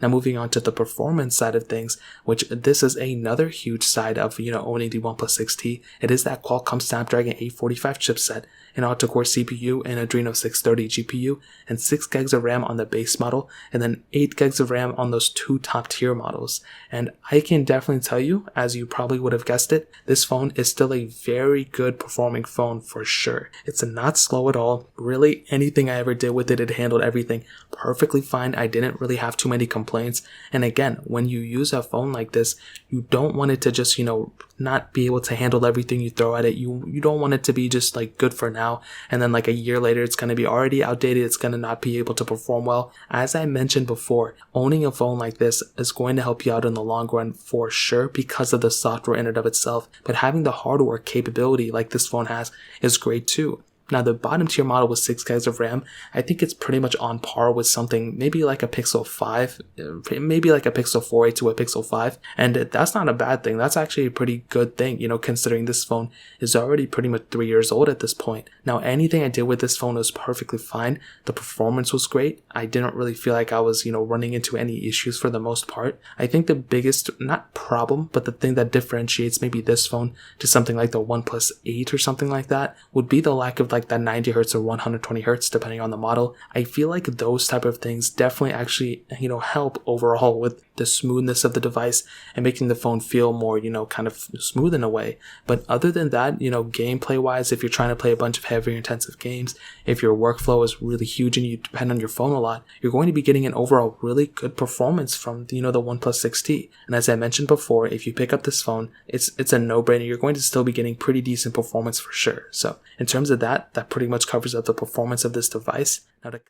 Now moving on to the performance side of things, which this is another huge side of, owning the OnePlus 6T. It is that Qualcomm Snapdragon 845 chipset, an octa-core CPU, an Adreno 630 GPU, and 6 gigs of RAM on the base model, and then 8 gigs of RAM on those two top tier models. And I can definitely tell you, as you probably would have guessed it, this phone is still a very good performing phone for sure. It's not slow at all. Really, anything I ever did with it, it handled everything perfectly fine. I didn't really have too many complaints. And again, when you use a phone like this, you don't want it to just, not be able to handle everything you throw at it. You don't want it to be just like good for now, and then like a year later it's going to be already outdated. It's going to not be able to perform well. As I mentioned before, owning a phone like this is going to help you out in the long run for sure because of the software in and of itself, but having the hardware capability like this phone has is great too. Now, the bottom tier model with 6 gigs of RAM, I think it's pretty much on par with something maybe like a Pixel 5, maybe like a Pixel 4a to a Pixel 5. And that's not a bad thing. That's actually a pretty good thing, considering this phone is already pretty much 3 years old at this point. Now, anything I did with this phone was perfectly fine. The performance was great. I didn't really feel like I was, running into any issues for the most part. I think the biggest, not problem, but the thing that differentiates maybe this phone to something like the OnePlus 8 or something like that would be the lack of like that 90 hertz or 120 hertz depending on the model. I feel like those type of things definitely actually help overall with the smoothness of the device and making the phone feel more kind of smooth in a way. But other than that, gameplay wise, if you're trying to play a bunch of heavy intensive games, if your workflow is really huge and you depend on your phone a lot, you're going to be getting an overall really good performance from the OnePlus 6T. And as I mentioned before, if you pick up this phone, it's a no-brainer. You're going to still be getting pretty decent performance for sure. So in terms of that pretty much covers up the performance of this device. Now to